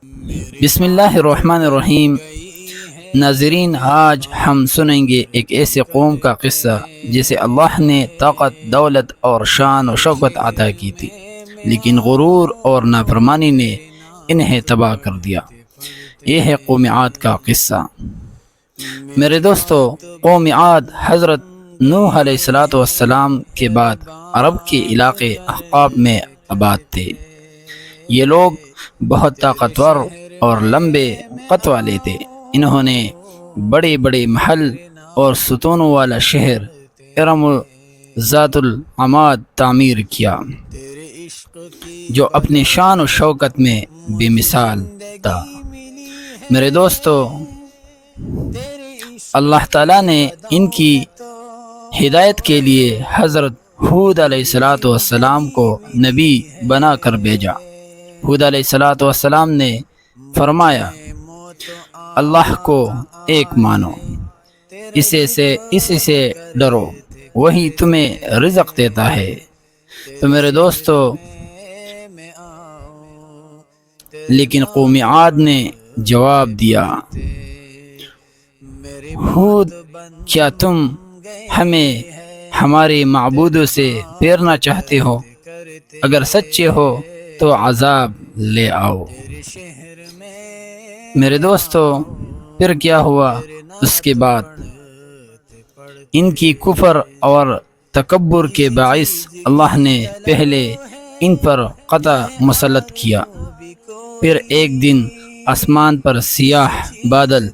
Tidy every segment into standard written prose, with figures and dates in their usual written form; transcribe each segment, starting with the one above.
بسم اللہ الرحمن الرحیم۔ ناظرین، آج ہم سنیں گے ایک ایسے قوم کا قصہ جسے اللہ نے طاقت، دولت اور شان و شوکت عطا کی تھی، لیکن غرور اور نافرمانی نے انہیں تباہ کر دیا۔ یہ ہے قوم عاد کا قصہ۔ میرے دوستو، قوم عاد حضرت نوح علیہ السلام کے بعد عرب کے علاقے احقاب میں آباد تھے۔ یہ لوگ بہت طاقتور اور لمبے قد والے تھے۔ انہوں نے بڑے بڑے محل اور ستونوں والا شہر ارم ذات العماد تعمیر کیا، جو اپنی شان و شوکت میں بے مثال تھا۔ میرے دوستو، اللہ تعالیٰ نے ان کی ہدایت کے لیے حضرت ہود علیہ السلام کو نبی بنا کر بھیجا۔ ہود علیہ السلام نے فرمایا، اللہ کو ایک مانو، اسی سے ڈرو، وہی تمہیں رزق دیتا ہے۔ تو میرے دوستو، لیکن قوم عاد نے جواب دیا، ہود، کیا تم ہمیں ہمارے معبودوں سے پھیرنا چاہتے ہو؟ اگر سچے ہو تو عذاب لے آؤ۔ میرے دوستو، پھر کیا ہوا؟ اس کے بعد ان کی کفر اور تکبر کے باعث اللہ نے پہلے ان پر قطع مسلط کیا، پھر ایک دن آسمان پر سیاہ بادل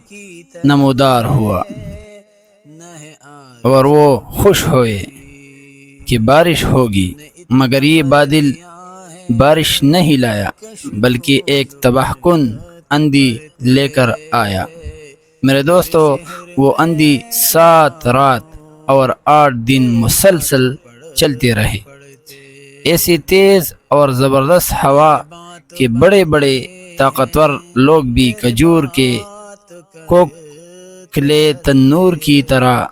نمودار ہوا اور وہ خوش ہوئے کہ بارش ہوگی، مگر یہ بادل بارش نہیں لایا، بلکہ ایک تباہ کن اندھی لے کر آیا۔ میرے دوستو، وہ اندھی 7 رات اور 8 دن مسلسل چلتے رہے۔ ایسی تیز اور زبردست ہوا کہ بڑے بڑے طاقتور لوگ بھی کھجور کے کوکھلے تنور کی طرح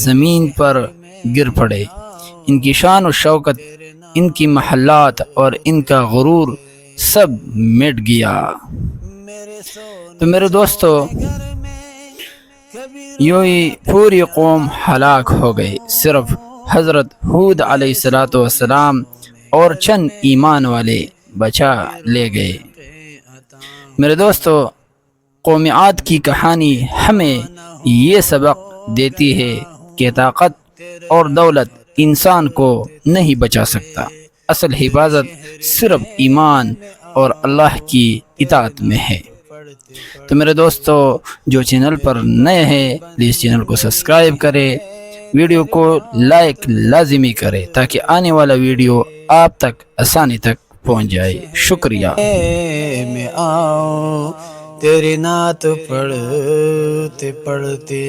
زمین پر گر پڑے۔ ان کی شان و شوکت، ان کی محلات اور ان کا غرور سب مٹ گیا۔ تو میرے دوستو، یوں ہی پوری قوم ہلاک ہو گئی، صرف حضرت ہود علیہ السلام اور چند ایمان والے بچا لے گئے۔ میرے دوستو، قوم عاد کی کہانی ہمیں یہ سبق دیتی ہے کہ طاقت اور دولت انسان کو نہیں بچا سکتا، اصل حفاظت صرف ایمان اور اللہ کی اطاعت میں ہے۔ تو میرے دوستو، جو چینل پر نئے ہیں پلیز چینل کو سبسکرائب کرے، ویڈیو کو لائک لازمی کرے تاکہ آنے والا ویڈیو آپ تک آسانی تک پہنچ جائے۔ شکریہ۔ میں آؤ تیری نعت پڑھتے پڑھتے